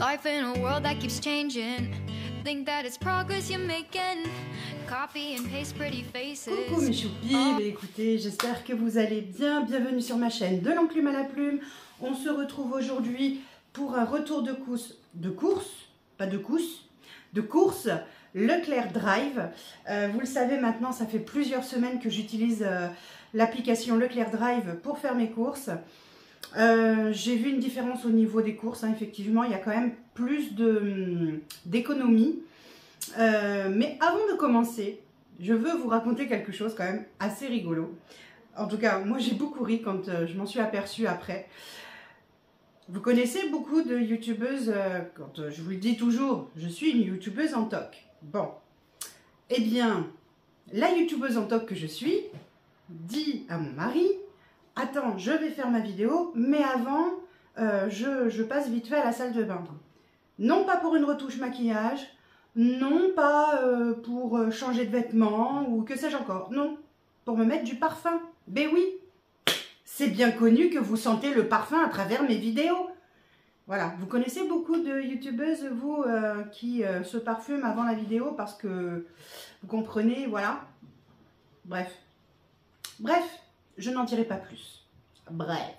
Life in a world that keeps changing. Think that it's progress you're making. Copy and paste pretty faces. Coucou mes choupis, écoutez, j'espère que vous allez bien. Bienvenue sur ma chaîne de l'enclume à la plume. On se retrouve aujourd'hui pour un retour de course, Leclerc Drive. Vous le savez maintenant, ça fait plusieurs semaines que j'utilise l'application Leclerc Drive pour faire mes courses. J'ai vu une différence au niveau des courses, hein, effectivement, il y a quand même plus d'économie. Mais avant de commencer, je veux vous raconter quelque chose quand même assez rigolo. En tout cas, moi j'ai beaucoup ri quand je m'en suis aperçue après. Vous connaissez beaucoup de youtubeuses, quand je vous le dis toujours, je suis une youtubeuse en toc. Bon, eh bien, la youtubeuse en toc que je suis dit à mon mari: attends, je vais faire ma vidéo, mais avant, je passe vite fait à la salle de bain. Non pas pour une retouche maquillage, non pas pour changer de vêtements ou que sais-je encore. Non, pour me mettre du parfum. Ben oui, c'est bien connu que vous sentez le parfum à travers mes vidéos. Voilà, vous connaissez beaucoup de youtubeuses, vous, qui se parfument avant la vidéo parce que vous comprenez, voilà. Bref, je n'en dirai pas plus. Bref.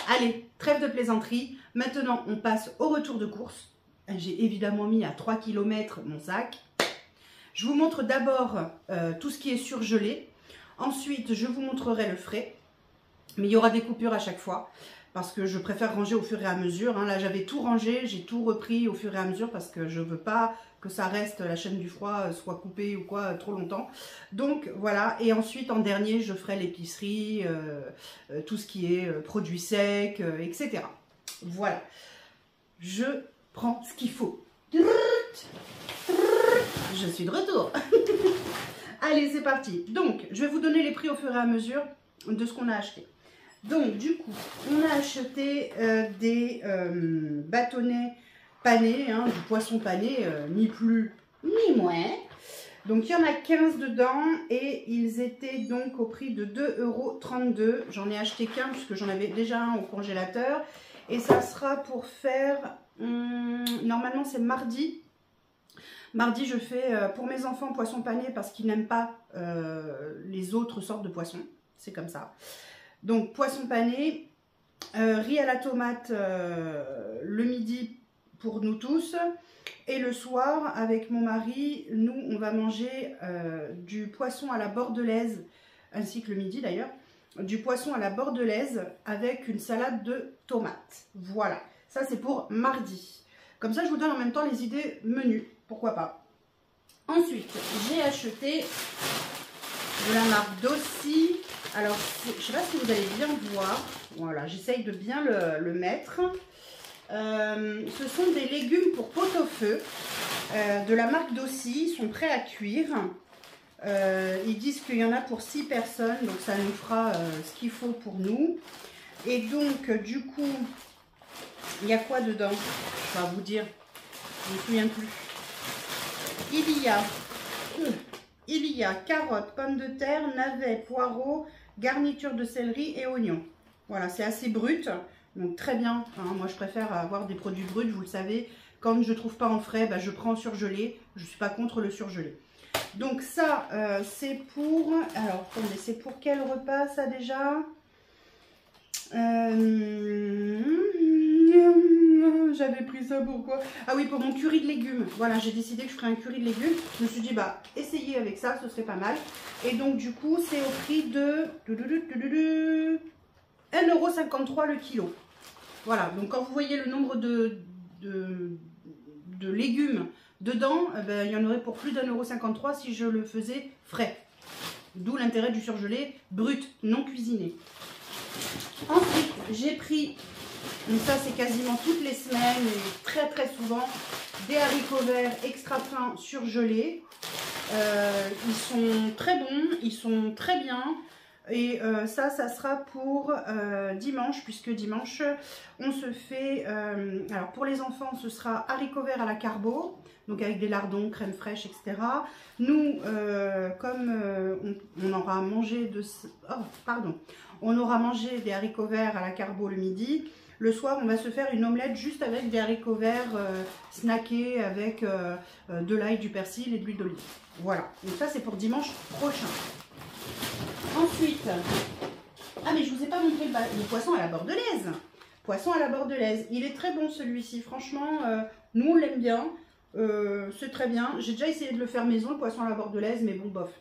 Allez, trêve de plaisanterie. Maintenant, on passe au retour de course. J'ai évidemment mis à 3 km mon sac. Je vous montre d'abord tout ce qui est surgelé. Ensuite, je vous montrerai le frais. Mais il y aura des coupures à chaque fois parce que je préfère ranger au fur et à mesure. Hein. Là, j'avais tout rangé, j'ai tout repris au fur et à mesure parce que je ne veux pas que ça reste, la chaîne du froid soit coupée ou quoi trop longtemps. Donc voilà, et ensuite en dernier je ferai l'épicerie, tout ce qui est produits secs, etc. Voilà, je prends ce qu'il faut. Je suis de retour. Allez, c'est parti. Donc je vais vous donner les prix au fur et à mesure de ce qu'on a acheté. Donc du coup on a acheté des bâtonnets pané, hein, du poisson pané, ni plus ni moins. Donc il y en a 15 dedans et ils étaient donc au prix de 2,32 €. J'en ai acheté qu'un puisque j'en avais déjà un au congélateur. Et ça sera pour faire, normalement c'est mardi. Mardi je fais pour mes enfants poisson pané parce qu'ils n'aiment pas les autres sortes de poissons. C'est comme ça. Donc poisson pané, riz à la tomate le midi pour nous tous, et le soir avec mon mari, nous on va manger du poisson à la bordelaise, ainsi que le midi d'ailleurs, du poisson à la bordelaise avec une salade de tomates. Voilà, ça c'est pour mardi. Comme ça je vous donne en même temps les idées menus, pourquoi pas. Ensuite j'ai acheté de la marque Dossi. Alors je ne sais pas si vous allez bien voir, voilà, j'essaye de bien le mettre. Ce sont des légumes pour pot-au-feu de la marque Dossi, ils sont prêts à cuire. Ils disent qu'il y en a pour 6 personnes, donc ça nous fera ce qu'il faut pour nous. Et donc du coup, il y a quoi dedans? Je vais vous dire, je ne me souviens plus. Il y a carottes, pommes de terre, navets, poireaux, garniture de céleri et oignons. Voilà, c'est assez brut. Donc très bien, hein, moi je préfère avoir des produits bruts, vous le savez. Quand je ne trouve pas en frais, bah, je prends en surgelé. Je ne suis pas contre le surgelé. Donc ça, c'est pour... Alors, attendez, c'est pour quel repas ça déjà? J'avais pris ça pour quoi? Ah oui, pour mon curry de légumes. Voilà, j'ai décidé que je ferais un curry de légumes. Je me suis dit, bah, essayez avec ça, ce serait pas mal. Et donc du coup, c'est au prix de 1,53 € le kilo. Voilà, donc quand vous voyez le nombre de légumes dedans, ben, il y en aurait pour plus d'1,53 € si je le faisais frais. D'où l'intérêt du surgelé brut, non cuisiné. Ensuite, j'ai pris, donc ça c'est quasiment toutes les semaines et très très souvent, des haricots verts extra fins surgelés. Ils sont très bons, ils sont très bien. Et ça sera pour dimanche, puisque dimanche on se fait, alors pour les enfants ce sera haricots verts à la carbo, donc avec des lardons, crème fraîche, etc. Nous, comme on aura mangé on aura mangé des haricots verts à la carbo le midi, Le soir, on va se faire une omelette juste avec des haricots verts snackés avec de l'ail, du persil et de l'huile d'olive. Voilà, donc ça c'est pour dimanche prochain. Ensuite, ah mais je vous ai pas montré le poisson à la bordelaise. Poisson à la bordelaise, il est très bon celui-ci, franchement, nous on l'aime bien, c'est très bien. J'ai déjà essayé de le faire maison, le poisson à la bordelaise, mais bon, bof.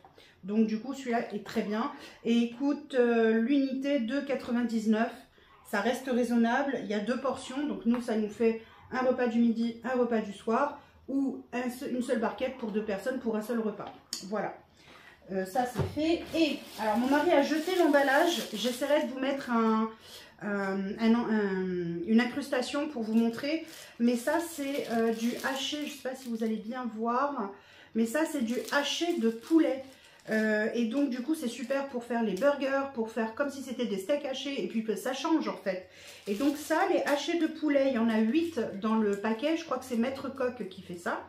Donc du coup, celui-là est très bien. Et il coûte l'unité 2,99 €. Ça reste raisonnable, il y a 2 portions, donc nous, ça nous fait un repas du midi, un repas du soir, ou une seule barquette pour 2 personnes pour un seul repas. Voilà. Ça c'est fait. Et alors mon mari a jeté l'emballage. J'essaierai de vous mettre une incrustation pour vous montrer. Mais ça c'est du haché. Je ne sais pas si vous allez bien voir. Mais ça c'est du haché de poulet. Et donc du coup c'est super pour faire les burgers, pour faire comme si c'était des steaks hachés. Et puis ça change en fait. Et donc ça, les hachés de poulet, il y en a 8 dans le paquet. Je crois que c'est Maître Coq qui fait ça.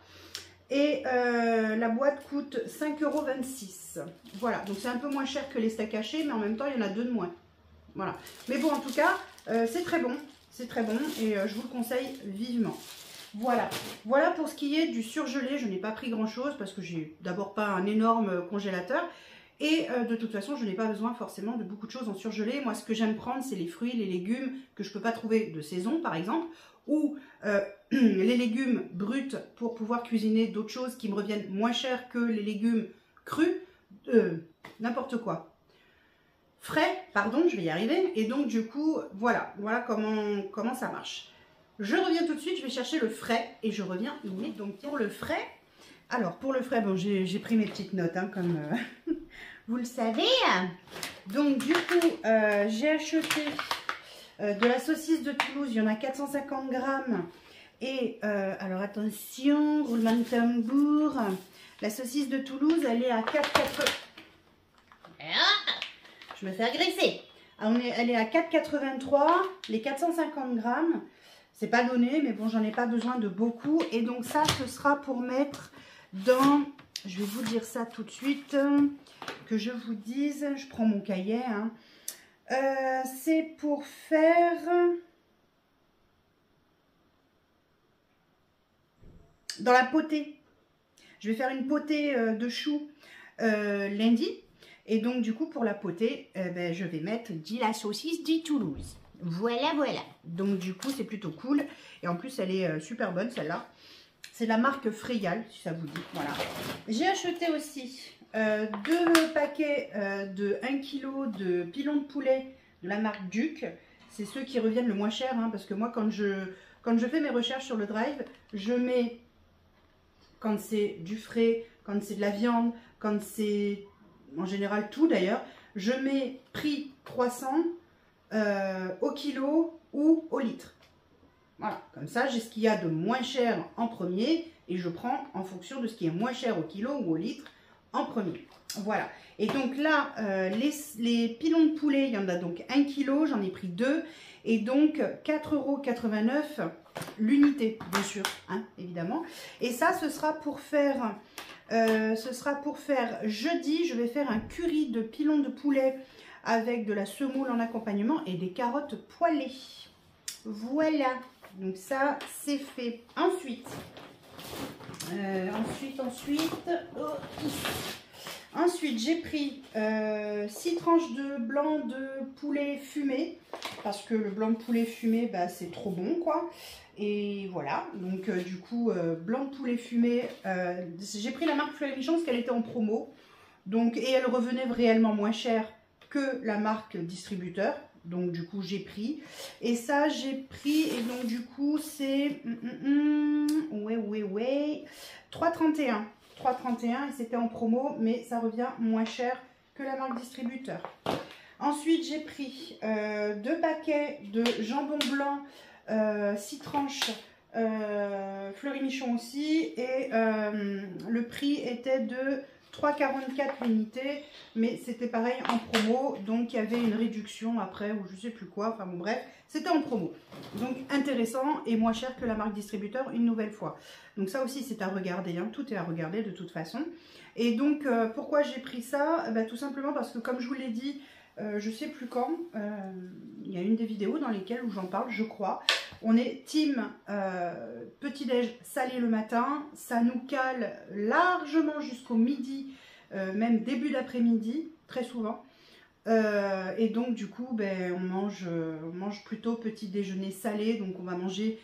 Et la boîte coûte 5,26 €. Voilà, donc c'est un peu moins cher que les steaks hachés, mais en même temps, il y en a 2 de moins. Voilà. Mais bon, en tout cas, c'est très bon. C'est très bon et je vous le conseille vivement. Voilà. Voilà pour ce qui est du surgelé. Je n'ai pas pris grand-chose parce que j'ai d'abord pas un énorme congélateur. Et de toute façon, je n'ai pas besoin forcément de beaucoup de choses en surgelé. Moi, ce que j'aime prendre, c'est les fruits, les légumes que je ne peux pas trouver de saison, par exemple, ou les légumes bruts pour pouvoir cuisiner d'autres choses qui me reviennent moins cher que les légumes crus, n'importe quoi. Frais, pardon, je vais y arriver. Et donc, du coup, voilà comment ça marche. Je reviens tout de suite, je vais chercher le frais et je reviens. Oui, donc pour le frais, alors pour le frais, bon, j'ai pris mes petites notes, hein, comme vous le savez. Donc, du coup, j'ai acheté de la saucisse de Toulouse, il y en a 450 grammes. Et alors attention, roulement de tambour. La saucisse de Toulouse, elle est à 4,80. Je me fais agresser. Elle est à 4,83. Les 450 grammes, c'est pas donné, mais bon, j'en ai pas besoin de beaucoup. Et donc ça, ce sera pour mettre dans... Je vais vous dire ça tout de suite, que je vous dise. Je prends mon cahier, hein. C'est pour faire dans la potée. Je vais faire une potée de choux lundi. Et donc du coup pour la potée, je vais mettre de la saucisse de Toulouse. Voilà, voilà. Donc du coup c'est plutôt cool. Et en plus elle est super bonne celle-là. C'est la marque Fréal, si ça vous dit. Voilà. J'ai acheté aussi 2 paquets de 1 kg de pilons de poulet de la marque Duc. C'est ceux qui reviennent le moins cher, hein, parce que moi quand je fais mes recherches sur le Drive, je mets, quand c'est du frais, quand c'est de la viande, quand c'est en général tout d'ailleurs, je mets prix 300 au kilo ou au litre. Voilà, comme ça j'ai ce qu'il y a de moins cher en premier et je prends en fonction de ce qui est moins cher au kilo ou au litre en premier. Voilà, et donc là les pilons de poulet, il y en a donc 1 kg, j'en ai pris 2 et donc 4,89 € l'unité, bien sûr, hein, évidemment. Et ça, ce sera pour faire jeudi, je vais faire un curry de pilons de poulet avec de la semoule en accompagnement et des carottes poêlées. Voilà, donc ça c'est fait. Ensuite, ensuite j'ai pris 6 tranches de blanc de poulet fumé, parce que le blanc de poulet fumé, bah, c'est trop bon quoi. Et voilà, donc du coup, blanc de poulet fumé, j'ai pris la marque Fleury Michon parce qu'elle était en promo. Donc, et elle revenait réellement moins cher que la marque distributeur. Donc du coup j'ai pris. Et ça j'ai pris, et donc du coup c'est 3,31 €. Et c'était en promo, mais ça revient moins cher que la marque distributeur. Ensuite j'ai pris 2 paquets de jambon blanc, 6 tranches, Fleury Michon aussi, et le prix était de 3,44 € l'unité, mais c'était pareil en promo, donc il y avait une réduction après, ou je sais plus quoi, enfin bon bref, c'était en promo. Donc intéressant et moins cher que la marque distributeur une nouvelle fois. Donc ça aussi c'est à regarder, hein, tout est à regarder de toute façon. Et donc pourquoi j'ai pris ça? Tout simplement parce que comme je vous l'ai dit, je sais plus quand, il y a une des vidéos dans lesquelles où j'en parle, je crois. On est team petit-déj salé le matin, ça nous cale largement jusqu'au midi, même début d'après-midi, très souvent. Et donc du coup, ben, on mange plutôt petit déjeuner salé, donc on va manger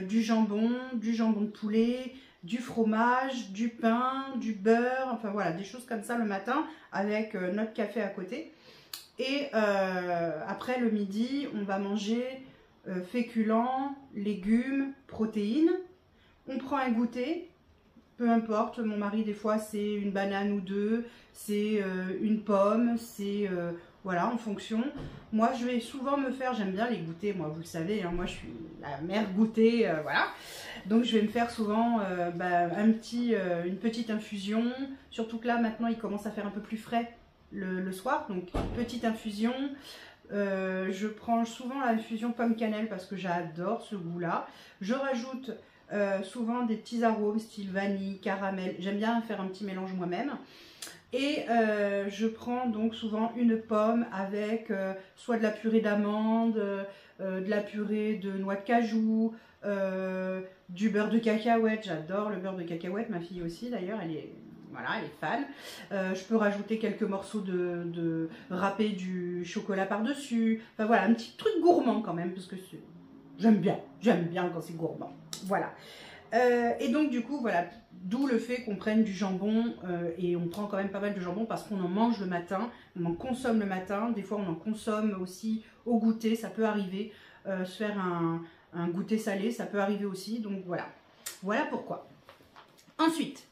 du jambon de poulet, du fromage, du pain, du beurre, enfin voilà, des choses comme ça le matin avec notre café à côté. Et après le midi, on va manger féculents, légumes, protéines. On prend un goûter, peu importe, mon mari des fois c'est une banane ou deux, c'est une pomme, c'est voilà, en fonction. Moi je vais souvent me faire, j'aime bien les goûters, moi vous le savez, hein, moi je suis la mère goûter, voilà. Donc je vais me faire souvent une petite infusion, surtout que là maintenant il commence à faire un peu plus frais le soir, donc petite infusion. Je prends souvent l'infusion pomme cannelle parce que j'adore ce goût là. Je rajoute souvent des petits arômes style vanille, caramel, j'aime bien faire un petit mélange moi-même. Et je prends donc souvent une pomme avec soit de la purée d'amande, de la purée de noix de cajou, du beurre de cacahuète. J'adore le beurre de cacahuète, ma fille aussi d'ailleurs, elle est fan. Je peux rajouter quelques morceaux de râpé du chocolat par-dessus. Enfin voilà, un petit truc gourmand quand même, parce que j'aime bien quand c'est gourmand. Voilà. Et donc du coup, voilà, d'où le fait qu'on prenne du jambon, et on prend quand même pas mal de jambon parce qu'on en mange le matin, on en consomme le matin, des fois on en consomme aussi au goûter, ça peut arriver, se faire un goûter salé, ça peut arriver aussi, donc voilà. Voilà pourquoi. Ensuite,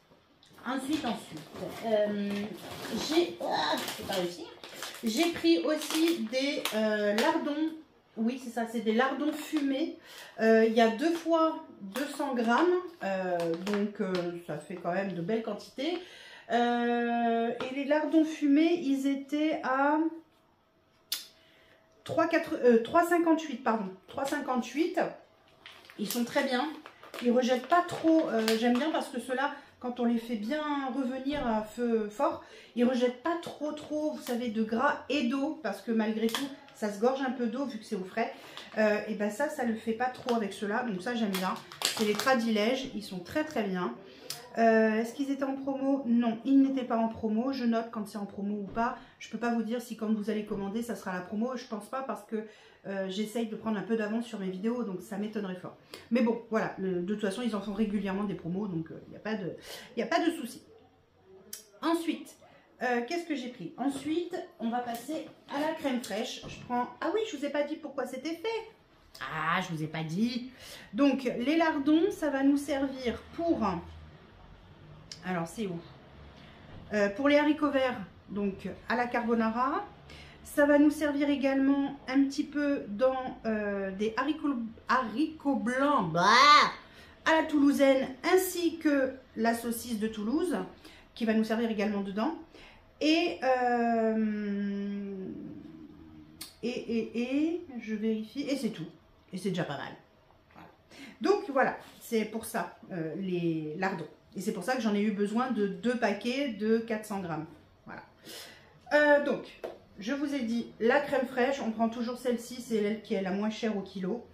j'ai pris aussi des lardons. Oui, c'est ça, c'est des lardons fumés. Il y a 2 fois 200 grammes, donc ça fait quand même de belles quantités. Et les lardons fumés, ils étaient à 3,58, pardon. 3,58. Ils sont très bien. Ils rejettent pas trop. J'aime bien parce que ceux-là, quand on les fait bien revenir à feu fort, ils rejettent pas trop, vous savez, de gras et d'eau, parce que malgré tout, ça se gorge un peu d'eau vu que c'est au frais. Et ben ça le fait pas trop avec ceux-là, donc ça j'aime bien. C'est les Tradilèges, ils sont très bien. Est-ce qu'ils étaient en promo? Non, ils n'étaient pas en promo. Je note quand c'est en promo ou pas. Je peux pas vous dire si quand vous allez commander, ça sera la promo. Je pense pas parce que j'essaye de prendre un peu d'avance sur mes vidéos, donc ça m'étonnerait fort. Mais bon, voilà, de toute façon, ils en font régulièrement des promos, donc il n'y a pas de souci. Ensuite, qu'est-ce que j'ai pris? Ensuite, on va passer à la crème fraîche. Je prends... Ah oui, je vous ai pas dit pourquoi c'était fait. Ah, je vous ai pas dit. Donc, les lardons, ça va nous servir pour... Alors, c'est où? Pour les haricots verts, donc à la carbonara. Ça va nous servir également un petit peu dans des haricots blancs à la toulousaine, ainsi que la saucisse de Toulouse, qui va nous servir également dedans. Et je vérifie, et c'est tout. Et c'est déjà pas mal. Voilà. Donc voilà, c'est pour ça les lardons. Et c'est pour ça que j'en ai eu besoin de 2 paquets de 400 grammes. Voilà. Donc, je vous ai dit, la crème fraîche, on prend toujours celle-ci, c'est elle qui est la moins chère au kilo.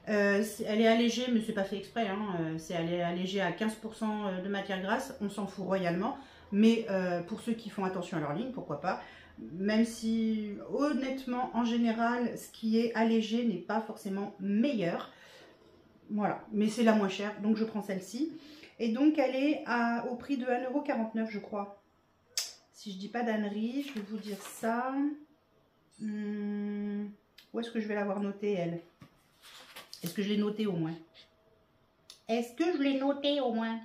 Elle est allégée, mais c'est pas fait exprès, hein. Elle est allégée à 15% de matière grasse, on s'en fout royalement. Mais pour ceux qui font attention à leur ligne, pourquoi pas. Même si, honnêtement, en général, ce qui est allégé n'est pas forcément meilleur. Voilà, mais c'est la moins chère, donc je prends celle-ci. Et donc, elle est au prix de 1,49 €, je crois. Si je dis pas d'ânerie, je vais vous dire ça. Où est-ce que je vais l'avoir notée, elle? Est-ce que je l'ai notée au moins? Est-ce que je l'ai notée au moins?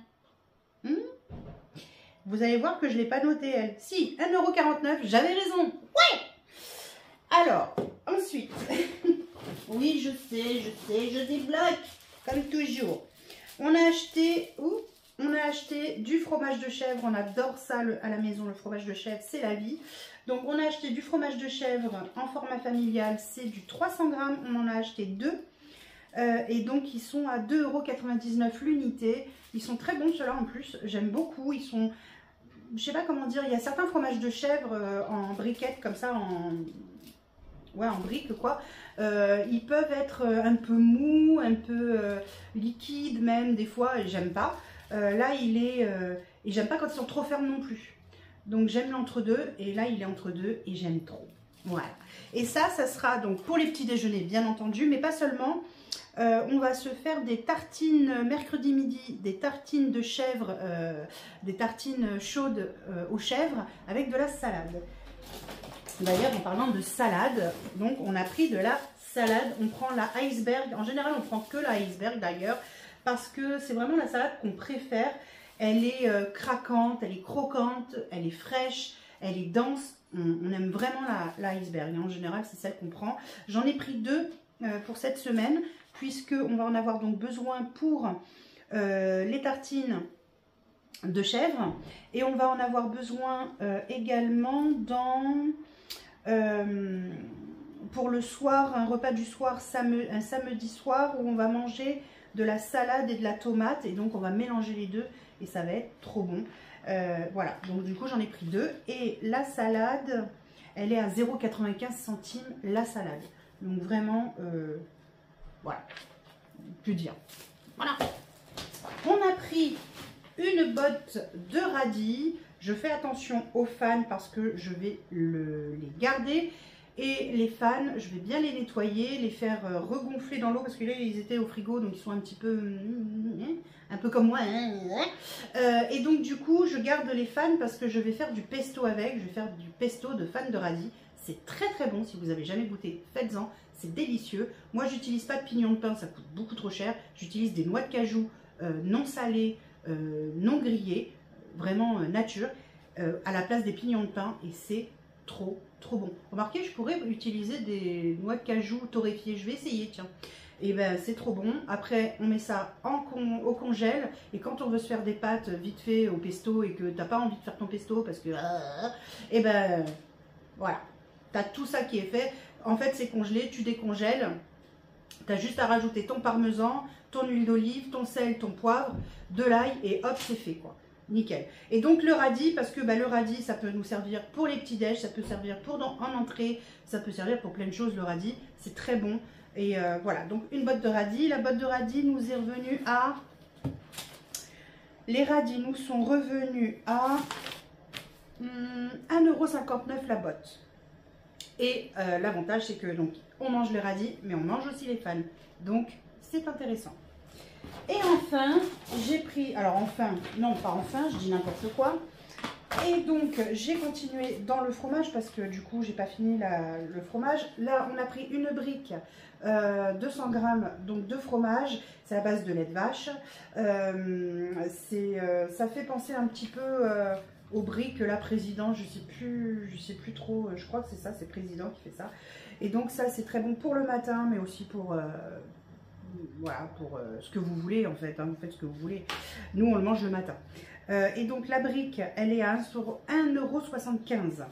Vous allez voir que je ne l'ai pas notée, elle. Si, 1,49 €, j'avais raison. Ouais! Alors, ensuite. Oui, je sais, je débloque. Comme toujours. On a acheté du fromage de chèvre. On adore ça à la maison, le fromage de chèvre, c'est la vie. Donc, on a acheté du fromage de chèvre en format familial. C'est du 300 grammes. On en a acheté 2. Et donc, ils sont à 2,99 € l'unité. Ils sont très bons, ceux-là, en plus. J'aime beaucoup. Ils sont... Je sais pas comment dire. Il y a certains fromages de chèvre en briquettes, comme ça, ouais, en briques quoi. Ils peuvent être un peu mous, un peu liquides même des fois, et j'aime pas. Là il est, et j'aime pas quand ils sont trop fermes non plus. Donc j'aime l'entre-deux, et là il est entre-deux et j'aime trop. Voilà. Et ça sera donc pour les petits déjeuners bien entendu, mais pas seulement. On va se faire des tartines mercredi midi, des tartines de chèvre, des tartines chaudes aux chèvres avec de la salade. D'ailleurs, en parlant de salade, donc on a pris de la salade, on prend la iceberg. En général, on prend que la iceberg d'ailleurs, parce que c'est vraiment la salade qu'on préfère. Elle est craquante, elle est croquante, elle est fraîche, elle est dense. On aime vraiment la iceberg. En général, c'est celle qu'on prend. J'en ai pris deux pour cette semaine, puisqu'on va en avoir donc besoin pour les tartines de chèvre. Et on va en avoir besoin également pour le soir, un repas du soir, un samedi soir, où on va manger de la salade et de la tomate. Et donc, on va mélanger les deux et ça va être trop bon. Voilà, donc du coup, j'en ai pris deux. Et la salade, elle est à 0,95 centimes la salade. Donc vraiment, voilà, plus dire. Voilà. On a pris une botte de radis. Je fais attention aux fans parce que je vais les garder. Et les fans, je vais bien les nettoyer, les faire regonfler dans l'eau parce que là, ils étaient au frigo, donc ils sont un petit peu comme moi. Et donc, du coup, je garde les fans parce que je vais faire du pesto avec. Je vais faire du pesto de fans de radis. C'est très très bon. Si vous n'avez jamais goûté, faites-en. C'est délicieux. Moi, j'utilise pas de pignon de pain, ça coûte beaucoup trop cher. J'utilise des noix de cajou non salées, non grillées, vraiment nature, à la place des pignons de pain. Et c'est trop bon. Remarquez, je pourrais utiliser des noix de cajou torréfiées. Je vais essayer, tiens. Et ben c'est trop bon. Après, on met ça au congèle. Et quand on veut se faire des pâtes vite fait au pesto et que t'as pas envie de faire ton pesto parce que et ben voilà, t'as tout ça qui est fait. En fait, c'est congelé, tu décongèles. T'as juste à rajouter ton parmesan, ton huile d'olive, ton sel, ton poivre, de l'ail et hop, c'est fait quoi. Nickel. Et donc le radis, parce que le radis, ça peut nous servir pour les petits déj, ça peut servir pour en entrée, ça peut servir pour plein de choses le radis. C'est très bon. Et voilà, donc une botte de radis. La botte de radis nous est revenue à... Les radis nous sont revenus à 1,59 € la botte. Et l'avantage, c'est que donc on mange les radis, mais on mange aussi les fans. Donc c'est intéressant. Et enfin, j'ai pris, alors enfin, non pas enfin, je dis n'importe quoi. Et donc, j'ai continué dans le fromage parce que du coup, j'ai pas fini le fromage. Là, on a pris une brique, 200 grammes donc, de fromage. C'est à base de lait de vache. Ça fait penser un petit peu aux briques, la Président, je sais plus trop, je crois que c'est ça, c'est Président qui fait ça. Et donc ça, c'est très bon pour le matin, mais aussi pour... voilà, pour ce que vous voulez en fait, hein, vous faites ce que vous voulez. Nous, on le mange le matin. Et donc la brique, elle est à 1,75 €.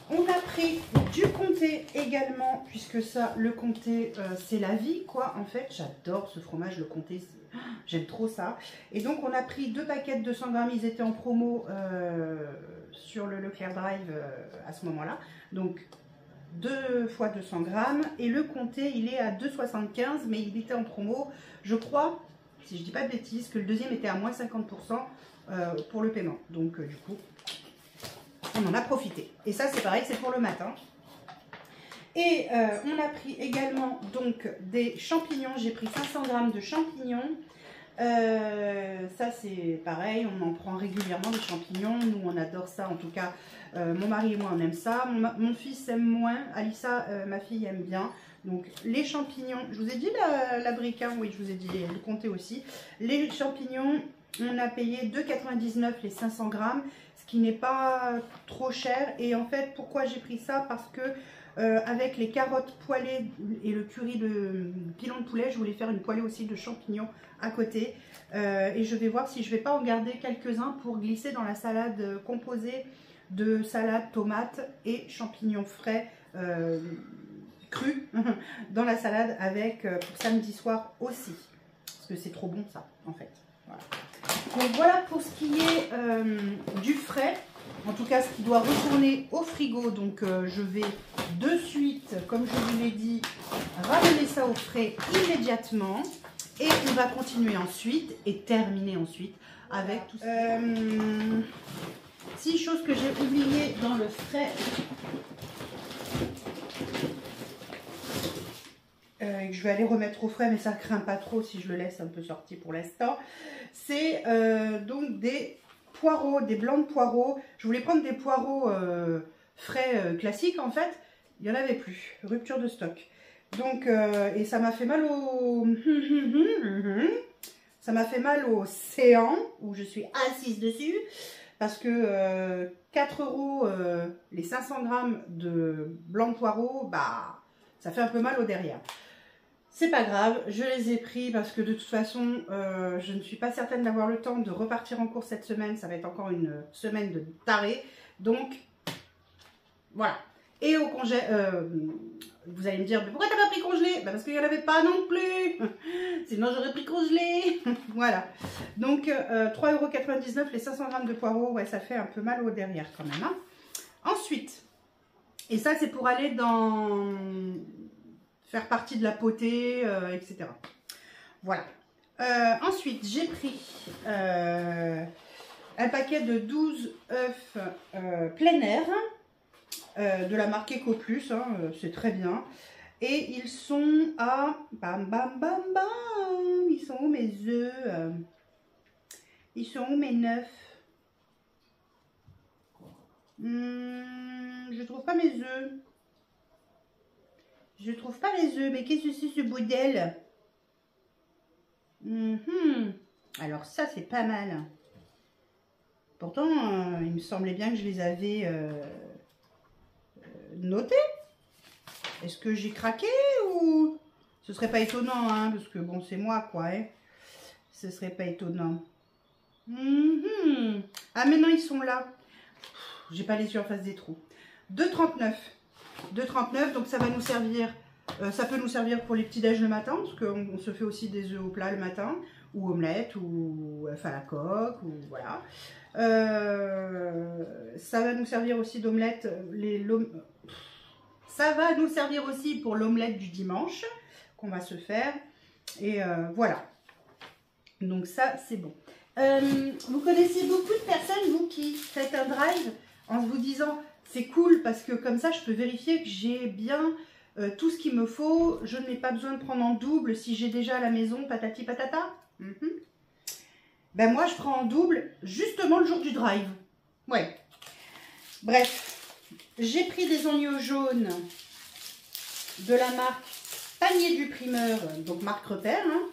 On a pris du comté également, puisque ça, le comté, c'est la vie, quoi. En fait, j'adore ce fromage, le comté, j'aime trop ça. Et donc, on a pris 2 paquets de 200 grammes, ils étaient en promo sur le Leclerc Drive à ce moment-là. Donc, 2 fois 200 grammes. Et le comté, il est à 2,75 €, mais il était en promo, je crois, si je dis pas de bêtises, que le deuxième était à moins 50% pour le paiement. Donc, du coup... on en a profité. Et ça, c'est pareil, c'est pour le matin. Et on a pris également donc des champignons. J'ai pris 500 grammes de champignons. Ça, c'est pareil, on en prend régulièrement des champignons. Nous, on adore ça. En tout cas, mon mari et moi, on aime ça. Mon fils aime moins. Alissa, ma fille, aime bien. Donc, les champignons. Je vous ai dit la brique, hein, oui, je vous ai dit le comté aussi. Les champignons, on a payé 2,99 € les 500 grammes. Qui n'est pas trop cher. Et en fait, pourquoi j'ai pris ça? Parce que avec les carottes poêlées et le curry de pilon de poulet, je voulais faire une poêlée aussi de champignons à côté. Et je vais voir si je vais pas en garder quelques-uns pour glisser dans la salade composée de salade, tomates et champignons frais crus dans la salade avec pour samedi soir aussi. Parce que c'est trop bon ça, en fait. Voilà. Donc voilà pour ce qui est du frais. En tout cas, ce qui doit retourner au frigo. Donc je vais de suite, comme je vous l'ai dit, ramener ça au frais immédiatement. Et on va continuer ensuite et terminer ensuite avec tout ça. 6 choses que j'ai oubliées dans le frais. Je vais aller remettre au frais, mais ça ne craint pas trop si je le laisse un peu sorti pour l'instant. C'est donc des poireaux, des blancs de poireaux. Je voulais prendre des poireaux frais classiques en fait. Il n'y en avait plus. Rupture de stock. Donc, et ça m'a fait mal au... ça m'a fait mal au séant où je suis assise dessus. Parce que 4 € les 500 grammes de blanc de poireaux, bah, ça fait un peu mal au derrière. C'est pas grave, je les ai pris parce que de toute façon, je ne suis pas certaine d'avoir le temps de repartir en course cette semaine. Ça va être encore une semaine de taré. Donc, voilà. Et au congé, vous allez me dire, mais pourquoi t'as pas pris congelé? Bah parce qu'il n'y en avait pas non plus. Sinon, j'aurais pris congelé. Voilà. Donc, 3,99 € les 500 grammes de poireaux. Ouais, ça fait un peu mal au derrière quand même. Hein. Ensuite, et ça, c'est pour aller dans... faire partie de la potée, etc. Voilà. Ensuite, j'ai pris un paquet de 12 œufs plein air de la marque EcoPlus, hein, c'est très bien. Et ils sont à... Bam, bam, bam, bam. Ils sont où mes œufs? Ils sont où mes 9? Je trouve pas mes œufs. Je trouve pas les œufs, mais qu'est-ce que c'est ce bordel? Alors ça, c'est pas mal. Pourtant, il me semblait bien que je les avais notés. Est-ce que j'ai craqué ou... Ce serait pas étonnant, hein, parce que bon, c'est moi, quoi. Hein. Ce serait pas étonnant. Ah, maintenant, ils sont là. J'ai pas les yeux en face des trous. 2,39. 2,39, donc ça va nous servir, ça peut nous servir pour les petits déj le matin, parce qu'on se fait aussi des œufs au plat le matin, ou omelette, ou à la coque, ou voilà. Ça va nous servir aussi d'omelette, ça va nous servir aussi pour l'omelette du dimanche, qu'on va se faire, et voilà. Donc ça, c'est bon. Vous connaissez beaucoup de personnes, vous, qui faites un drive en vous disant... C'est cool parce que comme ça, je peux vérifier que j'ai bien tout ce qu'il me faut. Je n'ai pas besoin de prendre en double si j'ai déjà à la maison, patati patata. Ben moi, je prends en double justement le jour du drive. Ouais. Bref, j'ai pris des oignons jaunes de la marque Panier du Primeur, donc marque repère. Hein.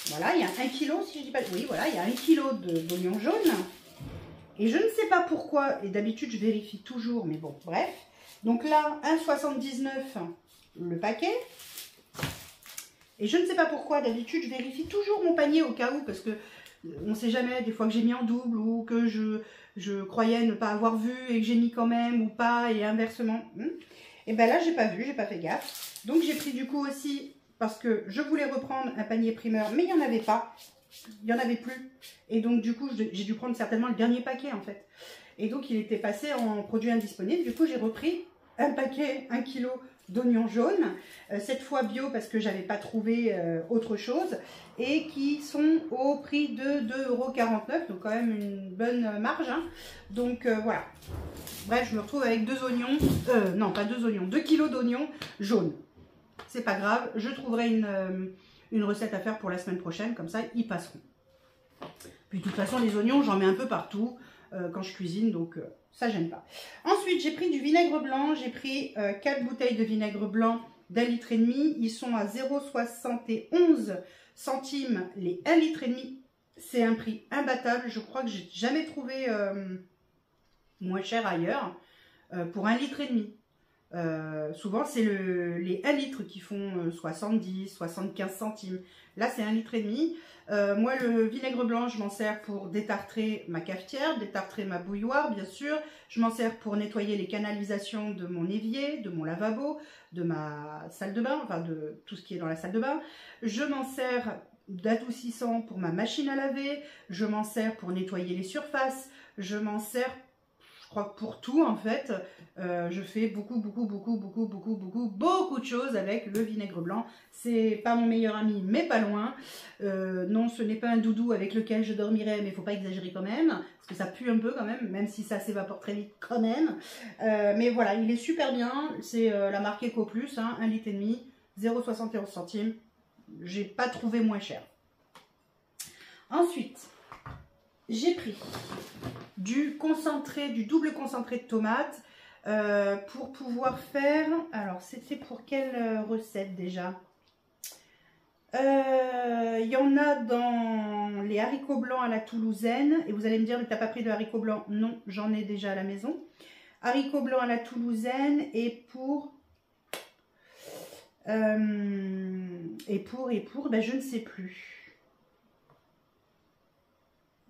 Voilà, il y a 1 kg, si je dis pas... Oui, voilà, il y a 1 kg d'oignons jaunes. Et je ne sais pas pourquoi, et d'habitude je vérifie toujours, mais bon, bref. Donc là, 1,79 le paquet. Et je ne sais pas pourquoi, d'habitude je vérifie toujours mon panier au cas où, parce que on ne sait jamais, des fois que j'ai mis en double, ou que je croyais ne pas avoir vu, et que j'ai mis quand même, ou pas, et inversement. Et bien là, j'ai pas vu, j'ai pas fait gaffe. Donc j'ai pris du coup aussi, parce que je voulais reprendre un panier primeur, mais il n'y en avait pas. Il n'y en avait plus. Et donc, du coup, j'ai dû prendre certainement le dernier paquet, en fait. Et donc, il était passé en produit indisponible. Du coup, j'ai repris un paquet, 1 kg d'oignons jaunes. Cette fois bio, parce que j'avais pas trouvé autre chose. Et qui sont au prix de 2,49 €. Donc, quand même une bonne marge. Hein. Donc, voilà. Bref, je me retrouve avec 2 oignons. Non, pas 2 oignons. 2 kg d'oignons jaunes. C'est pas grave. Je trouverai une recette à faire pour la semaine prochaine, comme ça ils passeront. Puis de toute façon les oignons j'en mets un peu partout quand je cuisine, donc ça j'aime pas. Ensuite j'ai pris du vinaigre blanc, j'ai pris 4 bouteilles de vinaigre blanc d'1,5 litre. Ils sont à 0,71 centimes les 1,5 litre. C'est un prix imbattable, je crois que j'ai jamais trouvé moins cher ailleurs pour 1,5 litre. Souvent c'est les 1 litre qui font 70, 75 centimes. Là c'est 1,5 litre. Moi le vinaigre blanc je m'en sers pour détartrer ma cafetière, détartrer ma bouilloire bien sûr. Je m'en sers pour nettoyer les canalisations de mon évier, de mon lavabo, de ma salle de bain, enfin de tout ce qui est dans la salle de bain. Je m'en sers d'adoucissant pour ma machine à laver, je m'en sers pour nettoyer les surfaces, je m'en sers, je crois, pour tout en fait. Je fais beaucoup de choses avec le vinaigre blanc. C'est pas mon meilleur ami, mais pas loin. Non, ce n'est pas un doudou avec lequel je dormirai, mais il faut pas exagérer quand même, parce que ça pue un peu quand même si ça s'évapore très vite quand même. Mais voilà, il est super bien. C'est la marque Eco Plus, hein, 1,5 litre, 0,71 centimes. J'ai pas trouvé moins cher. Ensuite, j'ai pris du concentré, du double concentré de tomates pour pouvoir faire. Alors, c'était pour quelle recette déjà? Il y en a dans les haricots blancs à la toulousaine. Et vous allez me dire, mais t'as pas pris de haricots blancs? Non, j'en ai déjà à la maison. Haricots blancs à la toulousaine et pour ben, je ne sais plus.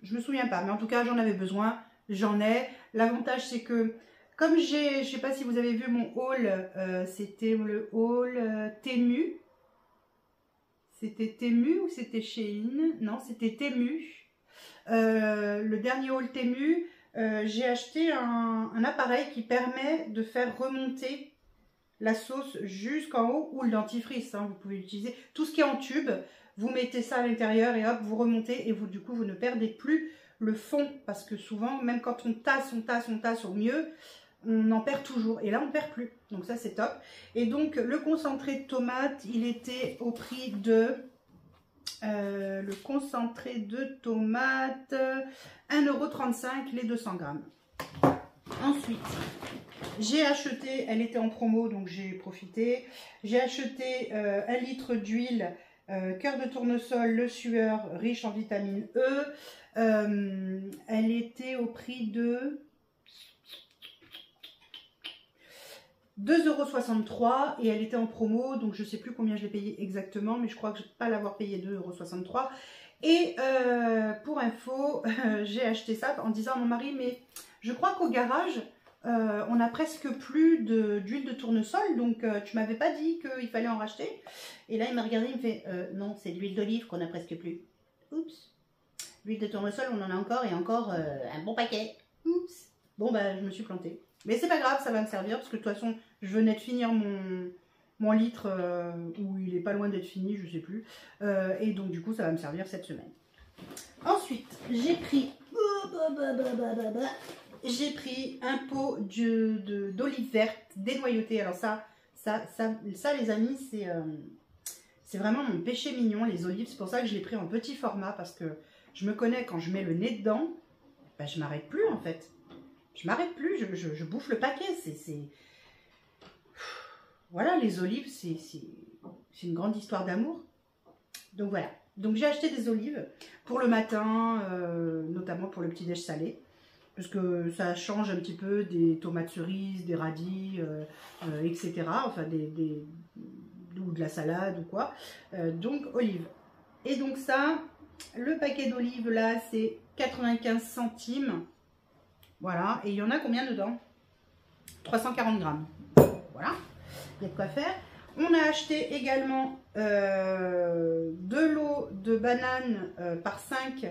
Je me souviens pas, mais en tout cas j'en avais besoin, j'en ai. L'avantage c'est que comme je sais pas si vous avez vu mon haul, c'était le haul Temu. C'était Temu ou c'était Shein? Non, c'était Temu. Le dernier haul Temu, j'ai acheté un appareil qui permet de faire remonter la sauce jusqu'en haut, ou le dentifrice, hein, vous pouvez l'utiliser. Tout ce qui est en tube, vous mettez ça à l'intérieur et hop, vous remontez et vous, du coup, vous ne perdez plus le fond. Parce que souvent, même quand on tasse au mieux, on en perd toujours. Et là, on ne perd plus. Donc ça, c'est top. Et donc, le concentré de tomate, il était au prix de... le concentré de tomate, 1,35 € les 200 grammes. Ensuite... j'ai acheté, elle était en promo donc j'ai profité, j'ai acheté 1 litre d'huile cœur de tournesol, le sueur, riche en vitamine E. Elle était au prix de 2,63 € et elle était en promo, donc je ne sais plus combien je l'ai payé exactement, mais je crois que je ne vais pas l'avoir payé 2,63 €. Et pour info, j'ai acheté ça en disant à mon mari, mais je crois qu'au garage, on n'a presque plus d'huile de tournesol, donc tu m'avais pas dit qu'il fallait en racheter. Et là, il m'a regardé, il me fait non, c'est de l'huile d'olive qu'on a presque plus. Oups. L'huile de tournesol, on en a encore et encore un bon paquet. Oups. Bon, bah, je me suis plantée. Mais c'est pas grave, ça va me servir parce que de toute façon, je venais de finir mon litre où il est pas loin d'être fini, je sais plus. Et donc, du coup, ça va me servir cette semaine. Ensuite, j'ai pris un pot d'olive verte dénoyautée. Alors ça les amis, c'est vraiment mon péché mignon, les olives. C'est pour ça que je l'ai pris en petit format, parce que je me connais, quand je mets le nez dedans, ben, je m'arrête plus en fait. Je m'arrête plus, je bouffe le paquet. Voilà, les olives, c'est une grande histoire d'amour. Donc voilà. Donc j'ai acheté des olives pour le matin, notamment pour le petit déj salé. Parce que ça change un petit peu des tomates cerises, des radis, etc. Enfin, ou de la salade ou quoi. Donc, olives. Et donc ça, le paquet d'olives là, c'est 95 centimes. Voilà. Et il y en a combien dedans? 340 grammes. Voilà. Il y a de quoi faire. On a acheté également de l'eau de banane par 5.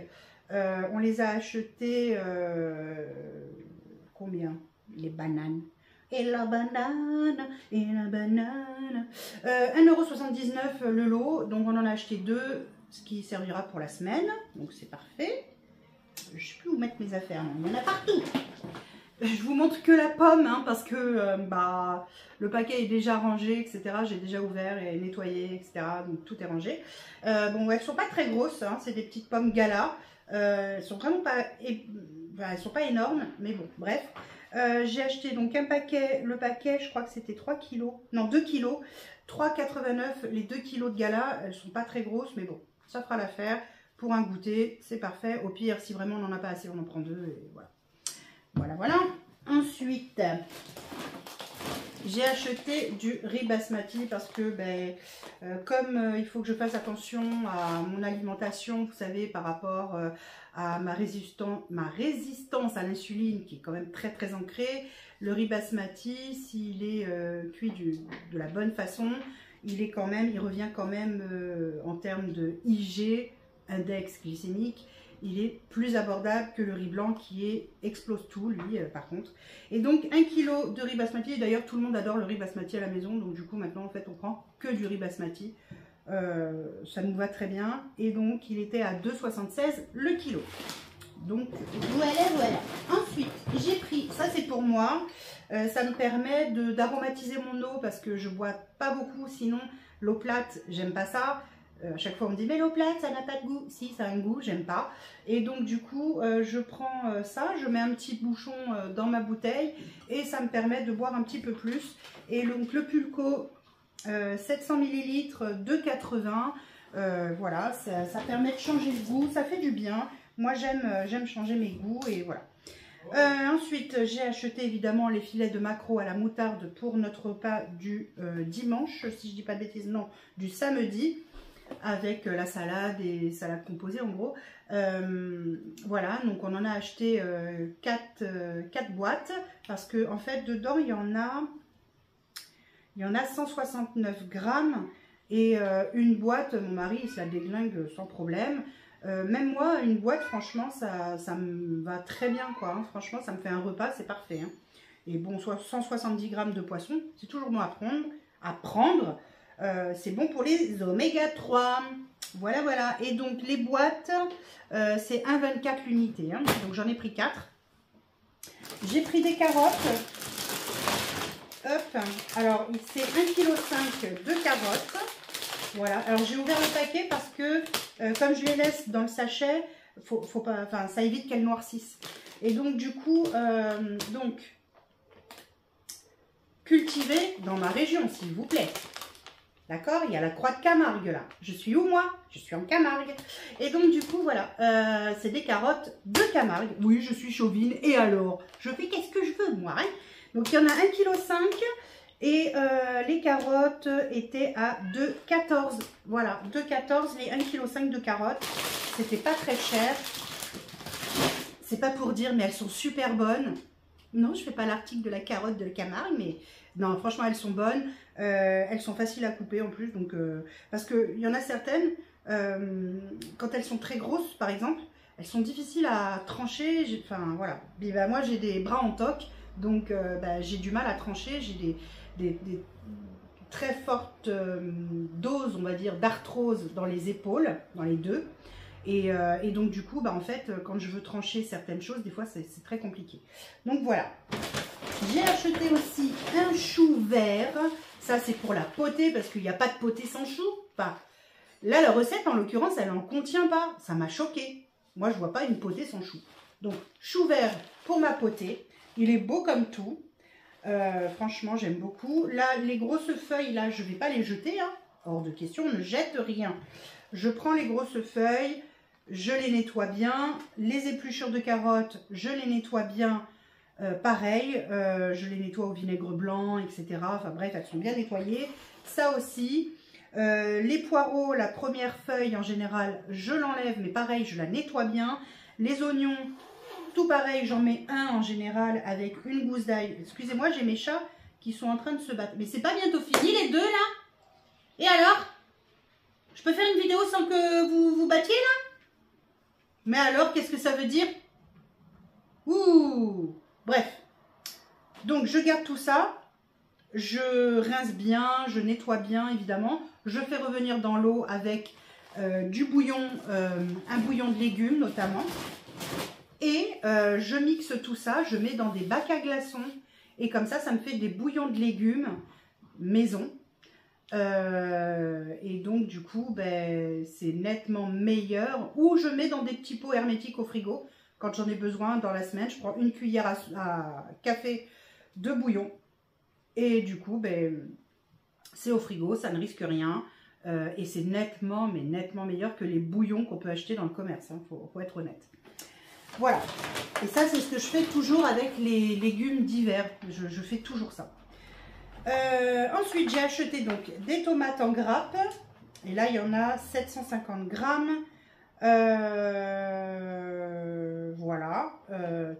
On les a achetés, combien? Les bananes. Et la banane, et la banane. 1,79 € le lot. Donc on en a acheté 2, ce qui servira pour la semaine. Donc c'est parfait. Je ne sais plus où mettre mes affaires. Non, il y en a partout. Je vous montre que la pomme, hein, parce que le paquet est déjà rangé, etc. J'ai déjà ouvert et nettoyé, etc. Donc tout est rangé. Bon, elles ne sont pas très grosses, hein, c'est des petites pommes gala. Elles sont vraiment pas, elles sont pas énormes, mais bon, bref. J'ai acheté donc un paquet, le paquet, je crois que c'était 3 kilos, non 2 kilos, 3,89 les 2 kilos de gala. Elles sont pas très grosses, mais bon, ça fera l'affaire. Pour un goûter, c'est parfait. Au pire, si vraiment on n'en a pas assez, on en prend 2 et voilà. Voilà. Ensuite, j'ai acheté du riz basmati parce que comme il faut que je fasse attention à mon alimentation, vous savez, par rapport à ma résistance à l'insuline qui est quand même très très ancrée, le riz basmati, s'il est cuit de la bonne façon, il revient quand même en termes de IG, index glycémique, il est plus abordable que le riz blanc qui explose tout, lui, par contre. Et donc, 1 kg de riz basmati. D'ailleurs, tout le monde adore le riz basmati à la maison. Donc, du coup, maintenant, en fait, on prend que du riz basmati. Ça nous va très bien. Et donc, il était à 2,76 le kilo. Donc, voilà, voilà. Ensuite, j'ai pris, ça c'est pour moi. Ça me permet d'aromatiser mon eau parce que je bois pas beaucoup. Sinon, l'eau plate, j'aime pas ça. À chaque fois on me dit mais l'eau plate ça n'a pas de goût. Si, ça a un goût, j'aime pas. Et donc du coup je prends ça, je mets un petit bouchon dans ma bouteille et ça me permet de boire un petit peu plus. Et donc le Pulco 700 ml de 80, voilà, ça permet de changer le goût, ça fait du bien. Moi j'aime changer mes goûts et voilà. Ensuite, j'ai acheté évidemment les filets de maquereau à la moutarde pour notre repas du dimanche, si je dis pas de bêtises, non, du samedi, avec la salade et salade composée en gros. Voilà, donc on en a acheté 4 boîtes parce que en fait dedans il y en a 169 grammes et une boîte, mon mari il se la déglingue sans problème. Même moi, une boîte, franchement, ça me va très bien, quoi. Hein. Franchement, ça me fait un repas, c'est parfait. Hein. Et bon, 170 grammes de poisson, c'est toujours bon à prendre. C'est bon pour les oméga 3. Voilà, voilà. Et donc, les boîtes, c'est 1,24 l'unité. Hein. Donc, j'en ai pris 4. J'ai pris des carottes. Hop. Alors, c'est 1,5 kg de carottes. Voilà, alors j'ai ouvert le paquet parce que comme je les laisse dans le sachet, faut pas, enfin, ça évite qu'elles noircissent. Et donc du coup, cultiver dans ma région, s'il vous plaît. D'accord? Il y a la croix de Camargue là. Je suis où moi? Je suis en Camargue. Et donc du coup, voilà, c'est des carottes de Camargue. Oui, je suis chauvine. Et alors? Je fais qu'est-ce que je veux moi, hein? Donc il y en a 1,5 kg. Et les carottes étaient à 2,14 €. Voilà, 2,14 € les 1,5 kg de carottes. C'était pas très cher. C'est pas pour dire, mais elles sont super bonnes. Non, je fais pas l'article de la carotte de Camargue, mais non, franchement, elles sont bonnes. Elles sont faciles à couper en plus. Donc, parce qu'il y en a certaines, quand elles sont très grosses, par exemple, elles sont difficiles à trancher. Enfin, voilà. Et bah, moi, j'ai des bras en toc. Donc, j'ai du mal à trancher. J'ai des très fortes doses, on va dire, d'arthrose dans les épaules, dans les deux. Et donc, du coup, en fait, quand je veux trancher certaines choses, des fois, c'est très compliqué. Donc, voilà. J'ai acheté aussi un chou vert. Ça, c'est pour la potée, parce qu'il n'y a pas de potée sans chou. Enfin, là, la recette, en l'occurrence, elle n'en contient pas. Ça m'a choquée. Moi, je ne vois pas une potée sans chou. Donc, chou vert pour ma potée. Il est beau comme tout. Franchement, j'aime beaucoup. Là, les grosses feuilles, là, je ne vais pas les jeter. Hein. Hors de question, on ne jette rien. Je prends les grosses feuilles, je les nettoie bien. Les épluchures de carottes, je les nettoie bien. Pareil, je les nettoie au vinaigre blanc, etc. Enfin bref, elles sont bien nettoyées. Ça aussi. Les poireaux, la première feuille, en général, je l'enlève. Mais pareil, je la nettoie bien. Les oignons... Tout pareil, j'en mets un en général avec une gousse d'ail. Excusez-moi, j'ai mes chats qui sont en train de se battre. Mais c'est pas bientôt fini les deux là? Et alors? Je peux faire une vidéo sans que vous vous battiez là? Mais alors, qu'est-ce que ça veut dire? Ouh! Bref. Donc, je garde tout ça. Je rince bien, je nettoie bien évidemment. Je fais revenir dans l'eau avec du bouillon, un bouillon de légumes notamment. Et je mixe tout ça, je mets dans des bacs à glaçons. Et comme ça me fait des bouillons de légumes maison. Et donc du coup, c'est nettement meilleur. Ou je mets dans des petits pots hermétiques au frigo. Quand j'en ai besoin dans la semaine, je prends une cuillère à café de bouillon. Et du coup, c'est au frigo, ça ne risque rien. Et c'est nettement, mais nettement meilleur que les bouillons qu'on peut acheter dans le commerce. Hein, faut être honnête. Voilà, et ça c'est ce que je fais toujours avec les légumes d'hiver, je fais toujours ça. Ensuite j'ai acheté donc des tomates en grappe, et là il y en a 750 grammes, voilà,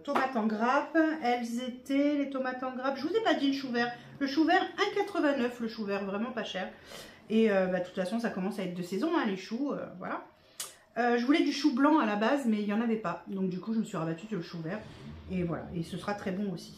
tomates en grappe, elles étaient, les tomates en grappe, je vous ai pas dit le chou vert 1,89 le chou vert, vraiment pas cher. Et de toute façon, ça commence à être de saison, hein, les choux, voilà. Je voulais du chou blanc à la base, mais il n'y en avait pas. Donc du coup, je me suis rabattue sur le chou vert. Et voilà, et ce sera très bon aussi.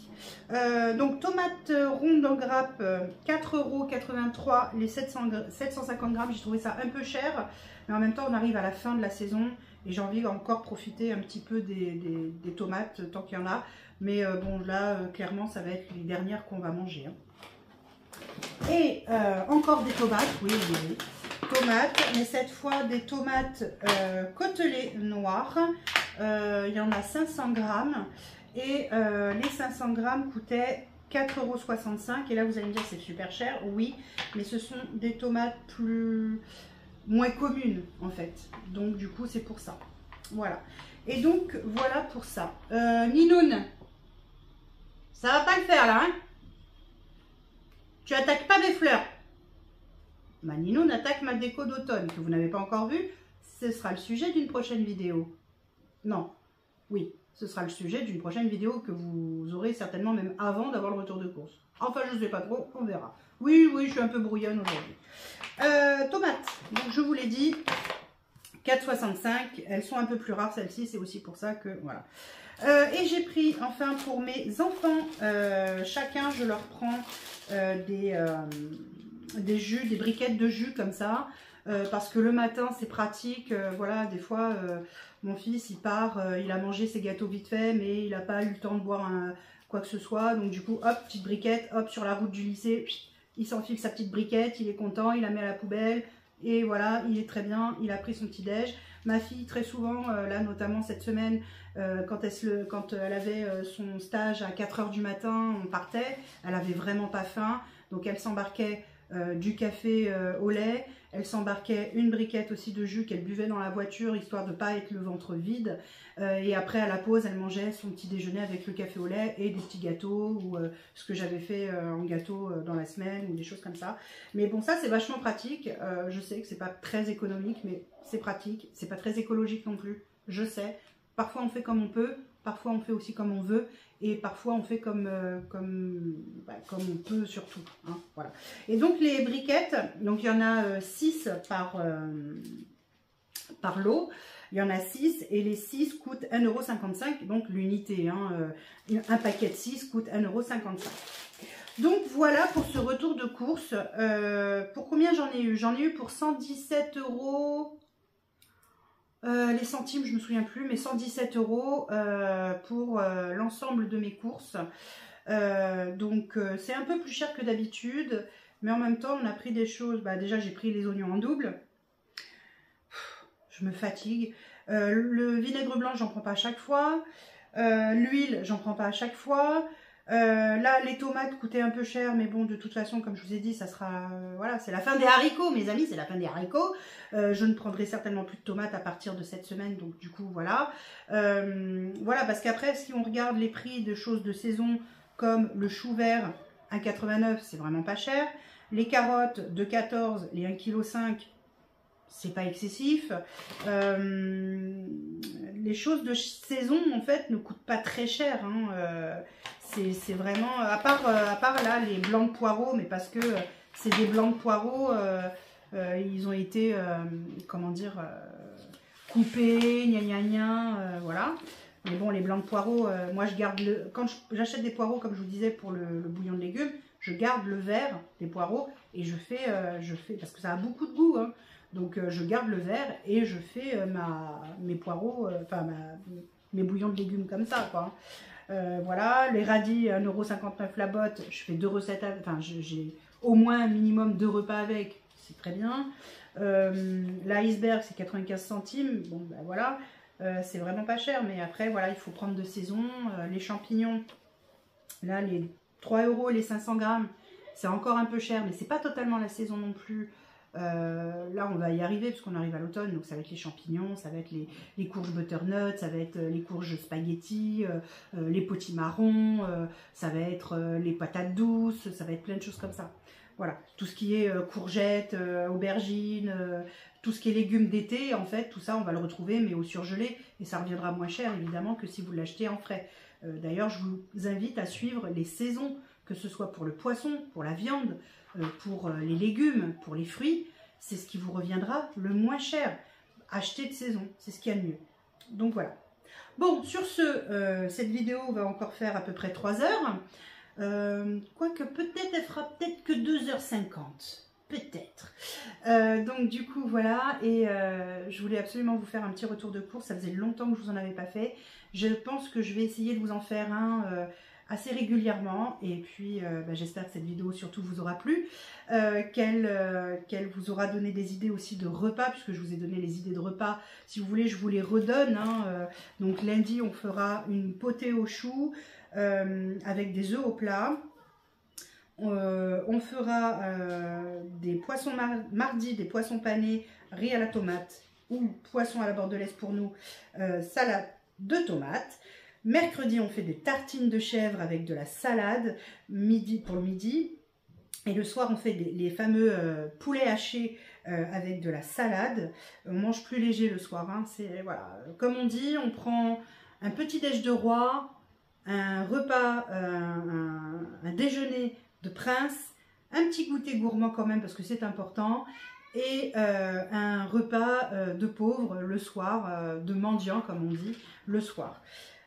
Donc tomates rondes en grappe, 4,83 € les 750 grammes. J'ai trouvé ça un peu cher. Mais en même temps, on arrive à la fin de la saison. Et j'ai envie encore profiter un petit peu des tomates, tant qu'il y en a. Mais bon, là, clairement, ça va être les dernières qu'on va manger. Hein. Et encore des tomates, oui, tomates, mais cette fois des tomates côtelées noires. Il y en a 500 grammes. Et les 500 grammes coûtaient 4,65 € et là vous allez me dire c'est super cher, oui, mais ce sont des tomates moins communes en fait, donc du coup c'est pour ça, voilà. Et donc voilà pour ça. Ninoun, ça va pas le faire là, hein? Tu attaques pas mes fleurs. Ma Ninoun attaque ma déco d'automne que vous n'avez pas encore vue, ce sera le sujet d'une prochaine vidéo. Non, oui. Ce sera le sujet d'une prochaine vidéo que vous aurez certainement même avant d'avoir le retour de course. Enfin, je ne sais pas trop, on verra. Oui, je suis un peu brouillonne aujourd'hui. Tomates, donc je vous l'ai dit, 4,65. Elles sont un peu plus rares, celles-ci, c'est aussi pour ça que, voilà. Et j'ai pris, enfin, pour mes enfants, chacun, je leur prends des jus, des briquettes de jus comme ça. Parce que le matin, c'est pratique. Voilà, des fois... mon fils, il part, il a mangé ses gâteaux vite fait, mais il n'a pas eu le temps de boire quoi que ce soit. Donc du coup, hop, petite briquette, hop, sur la route du lycée, il s'enfile sa petite briquette, il est content, il la met à la poubelle. Et voilà, il est très bien, il a pris son petit déj. Ma fille, très souvent, là notamment cette semaine, quand elle avait son stage à 4 h du matin, on partait, elle avait vraiment pas faim. Donc elle s'embarquait du café au lait. Elle s'embarquait une briquette aussi de jus qu'elle buvait dans la voiture, histoire de ne pas être le ventre vide. Et après, à la pause, elle mangeait son petit déjeuner avec le café au lait et des petits gâteaux, ou ce que j'avais fait en gâteau dans la semaine, ou des choses comme ça. Mais bon, ça, c'est vachement pratique. Je sais que c'est pas très économique, mais c'est pratique. C'est pas très écologique non plus, je sais. Parfois, on fait comme on peut. Parfois, on fait aussi comme on veut. Et parfois, on fait comme on peut surtout. Hein, voilà. Et donc, les briquettes, donc il y en a 6 par lot. Il y en a 6 et les 6 coûtent 1,55 €. Donc, l'unité, hein, un paquet de 6 coûte 1,55 €. Donc, voilà pour ce retour de course. Pour combien j'en ai eu? J'en ai eu pour 117 €. Les centimes, je me souviens plus, mais 117 € pour l'ensemble de mes courses. Donc c'est un peu plus cher que d'habitude, mais en même temps on a pris des choses. Déjà j'ai pris les oignons en double. Je me fatigue. Le vinaigre blanc, j'en prends pas à chaque fois. L'huile, j'en prends pas à chaque fois. Là, les tomates coûtaient un peu cher, mais bon, de toute façon, comme je vous ai dit, ça sera... voilà, c'est la fin des haricots, mes amis, c'est la fin des haricots. Je ne prendrai certainement plus de tomates à partir de cette semaine, donc du coup, voilà. Voilà, parce qu'après, si on regarde les prix de choses de saison, comme le chou vert, 1,89 €, c'est vraiment pas cher. Les carottes, 2,14 €, les 1,5 kg, c'est pas excessif. Les choses de saison, en fait, ne coûtent pas très cher, hein. C'est vraiment, à part là, les blancs de poireaux, mais parce que c'est des blancs de poireaux, ils ont été, comment dire, coupés, voilà. Mais bon, les blancs de poireaux, moi je garde quand j'achète des poireaux, comme je vous disais, pour le bouillon de légumes, je garde le vert des poireaux et je fais, parce que ça a beaucoup de goût, hein. Donc je garde le vert et je fais mes poireaux, mes bouillons de légumes comme ça, quoi. Voilà, les radis, 1,59 € la botte, je fais 2 recettes, j'ai au moins un minimum 2 repas avec, c'est très bien. L'iceberg, c'est 95 centimes, bon ben voilà, c'est vraiment pas cher, mais après, voilà, il faut prendre de saison. Les champignons, là, les 3 € les 500 grammes, c'est encore un peu cher, mais c'est pas totalement la saison non plus. Là on va y arriver parce qu'on arrive à l'automne, donc ça va être les champignons, ça va être les courges butternut, ça va être les courges spaghetti, les potimarrons, ça va être les patates douces, ça va être plein de choses comme ça. Voilà, tout ce qui est courgettes, aubergines, tout ce qui est légumes d'été, en fait, tout ça on va le retrouver mais au surgelé, et ça reviendra moins cher évidemment que si vous l'achetez en frais. D'ailleurs je vous invite à suivre les saisons, que ce soit pour le poisson, pour la viande, pour les légumes, pour les fruits, c'est ce qui vous reviendra le moins cher. Acheter de saison, c'est ce qu'il y a de mieux. Donc voilà. Bon, sur ce, cette vidéo va encore faire à peu près 3 heures. Quoique peut-être elle fera peut-être que 2h50. Peut-être. Donc du coup voilà, et je voulais absolument vous faire un petit retour de course. Ça faisait longtemps que je vous en avais pas fait. Je pense que je vais essayer de vous en faire un assez régulièrement, et puis j'espère que cette vidéo surtout vous aura plu, qu'elle vous aura donné des idées aussi de repas, puisque je vous ai donné les idées de repas. Si vous voulez, je vous les redonne, hein. Donc lundi on fera une potée aux choux avec des œufs au plat. On fera des poissons mardi, des poissons panés, riz à la tomate ou poisson à la bordelaise pour nous, salade de tomates. Mercredi, on fait des tartines de chèvre avec de la salade pour le midi. Et le soir, on fait les fameux poulets hachés avec de la salade. On mange plus léger le soir, hein. Voilà. Comme on dit, on prend un petit déj de roi, un repas, un déjeuner de prince, un petit goûter gourmand quand même parce que c'est important, et un repas de pauvre le soir, de mendiant comme on dit, le soir.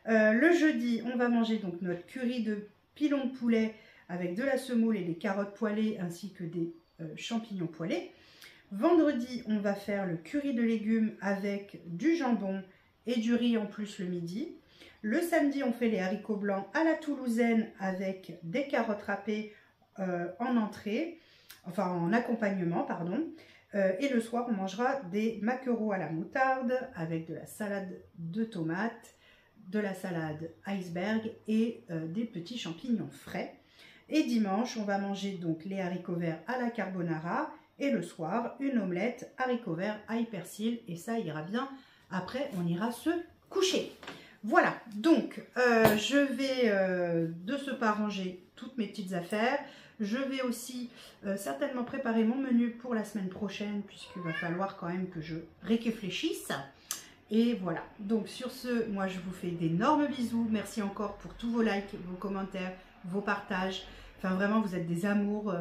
Le jeudi, on va manger donc notre curry de pilon de poulet avec de la semoule et des carottes poêlées ainsi que des champignons poêlés. Vendredi, on va faire le curry de légumes avec du jambon et du riz en plus le midi. Le samedi, on fait les haricots blancs à la toulousaine avec des carottes râpées en entrée, enfin en accompagnement, pardon. Et le soir, on mangera des maquereaux à la moutarde avec de la salade de tomates, de la salade iceberg et des petits champignons frais. Et dimanche, on va manger donc les haricots verts à la carbonara et le soir, une omelette haricots verts ail persil, et ça ira bien. Après, on ira se coucher. Voilà, donc je vais de ce pas ranger toutes mes petites affaires. Je vais aussi certainement préparer mon menu pour la semaine prochaine, puisqu'il va falloir quand même que je réfléchisse. Et voilà, donc sur ce, moi je vous fais d'énormes bisous. Merci encore pour tous vos likes, vos commentaires, vos partages. Enfin vraiment, vous êtes des amours.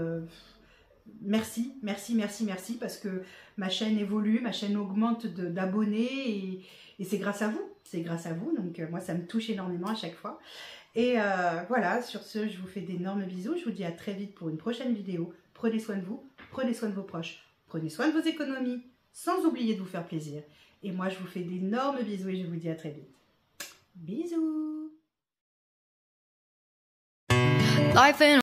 Merci, merci, merci, merci, parce que ma chaîne évolue, ma chaîne augmente d'abonnés, et c'est grâce à vous. C'est grâce à vous, donc moi ça me touche énormément à chaque fois. Et voilà, sur ce, je vous fais d'énormes bisous. Je vous dis à très vite pour une prochaine vidéo. Prenez soin de vous, prenez soin de vos proches, prenez soin de vos économies, sans oublier de vous faire plaisir. Et moi, je vous fais d'énormes bisous et je vous dis à très vite. Bisous!